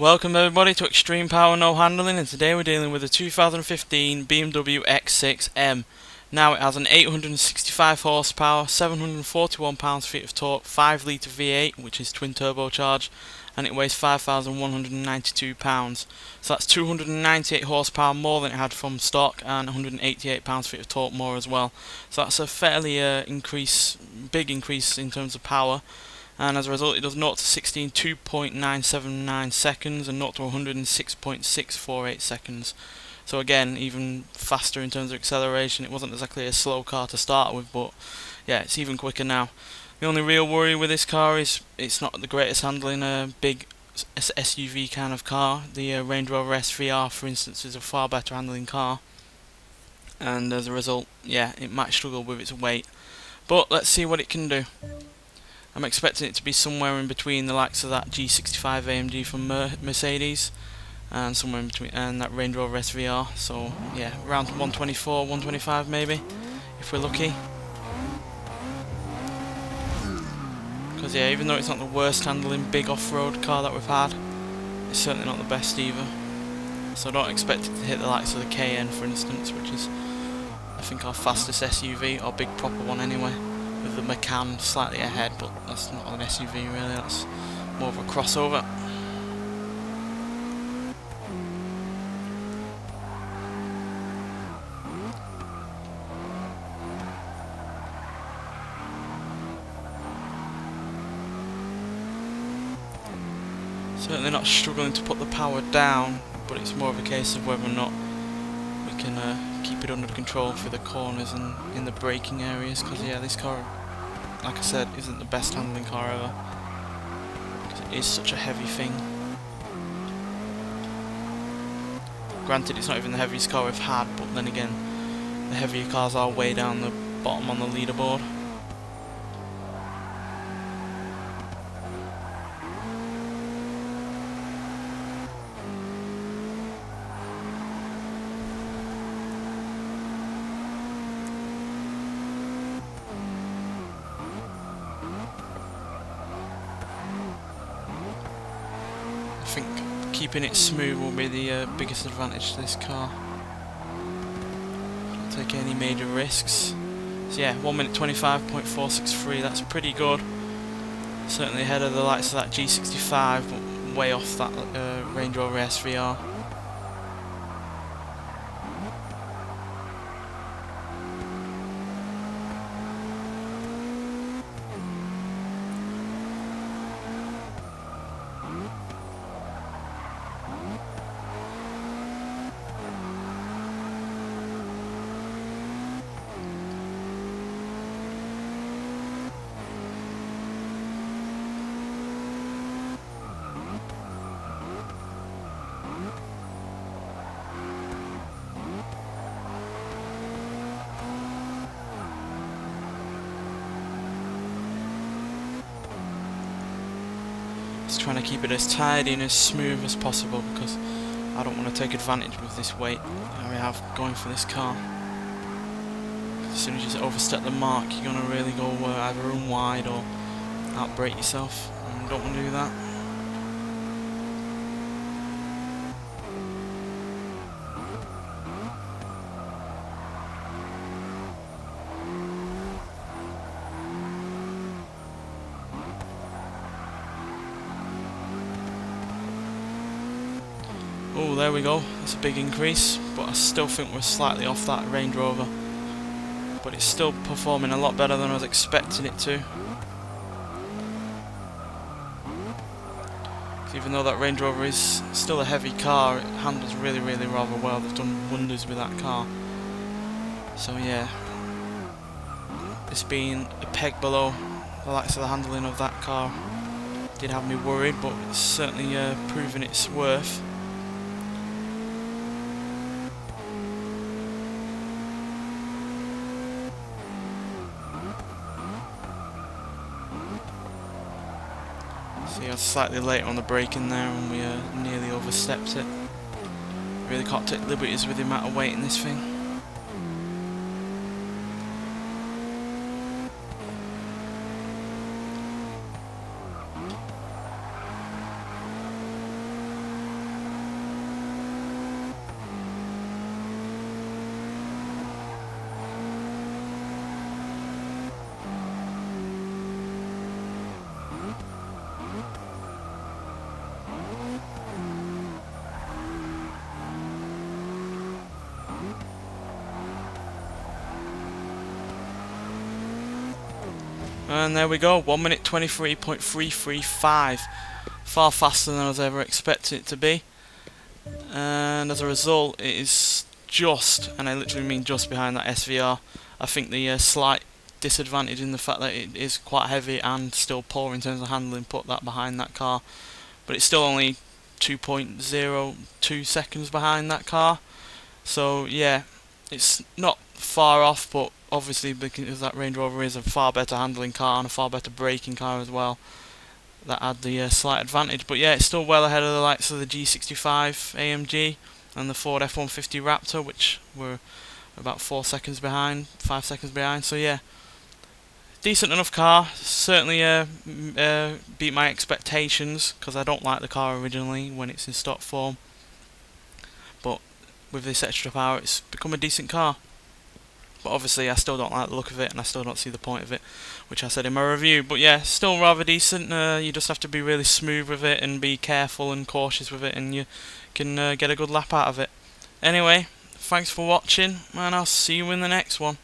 Welcome everybody to Extreme Power No Handling, and today we're dealing with a 2015 BMW X6M. Now it has an 865 horsepower, 741 pounds-feet of torque, 5 litre V8 which is twin turbocharged, and it weighs 5,192 pounds. So that's 298 horsepower more than it had from stock, and 188 pounds-feet of torque more as well. So that's a fairly big increase in terms of power. And as a result it does 0 to 60 in 2.979 seconds and 0 to 100 in 6.648 seconds. So again, even faster in terms of acceleration. It wasn't exactly a slow car to start with, but yeah, it's even quicker now. The only real worry with this car is it's not the greatest handling, big SUV kind of car. The Range Rover SVR, for instance, is a far better handling car, and as a result, yeah, it might struggle with its weight. But let's see what it can do. I'm expecting it to be somewhere in between the likes of that G65 AMG from Mercedes, and somewhere in between, and that Range Rover SVR. So yeah, around 124, 125 maybe, if we're lucky. Because yeah, even though it's not the worst handling big off-road car that we've had, it's certainly not the best either. So don't expect it to hit the likes of the Cayenne, for instance, which is I think our fastest SUV, or big proper one anyway, with the Macan slightly ahead, but that's not an SUV really, that's more of a crossover. Certainly not struggling to put the power down, but it's more of a case of whether or not we can keep it under control for the corners and in the braking areas, because yeah, this car, like I said, isn't the best handling car ever, because it is such a heavy thing. Granted, it's not even the heaviest car we've had, but then again, the heavier cars are way down the bottom on the leaderboard. I think keeping it smooth will be the biggest advantage to this car. Don't take any major risks. So yeah, 1 minute 25.463, that's pretty good. Certainly ahead of the likes of that G65, but way off that Range Rover SVR. Just trying to keep it as tidy and as smooth as possible, because I don't want to take advantage with this weight that we have going for this car. As soon as you overstep the mark, you're going to really go either run wide or outbrake yourself, and don't want to do that. Oh, there we go, that's a big increase, but I still think we're slightly off that Range Rover. But it's still performing a lot better than I was expecting it to. Even though that Range Rover is still a heavy car, it handles really rather well. They've done wonders with that car. So yeah, this being a peg below the likes of the handling of that car did have me worried, but it's certainly proven its worth. See, I was slightly late on the braking there and we nearly overstepped it. Really can't take liberties with the amount of weight in this thing. And there we go, 1 minute 23.335. Far faster than I was ever expecting it to be. And as a result, it is just, and I literally mean just, behind that SVR. I think the slight disadvantage in the fact that it is quite heavy and still poor in terms of handling put that behind that car. But it's still only 2.02 seconds behind that car. So yeah, it's not far off, but obviously because that Range Rover is a far better handling car and a far better braking car as well, that had the slight advantage. But yeah, it's still well ahead of the likes of the G65 AMG and the Ford F-150 Raptor, which were about 4 seconds behind, 5 seconds behind. So yeah, decent enough car. Certainly beat my expectations, because I don't like the car originally when it's in stock form. But with this extra power, it's become a decent car. But obviously I still don't like the look of it, and I still don't see the point of it, which I said in my review. But yeah, still rather decent. You just have to be really smooth with it and be careful and cautious with it, and you can get a good lap out of it. Anyway, thanks for watching, and I'll see you in the next one.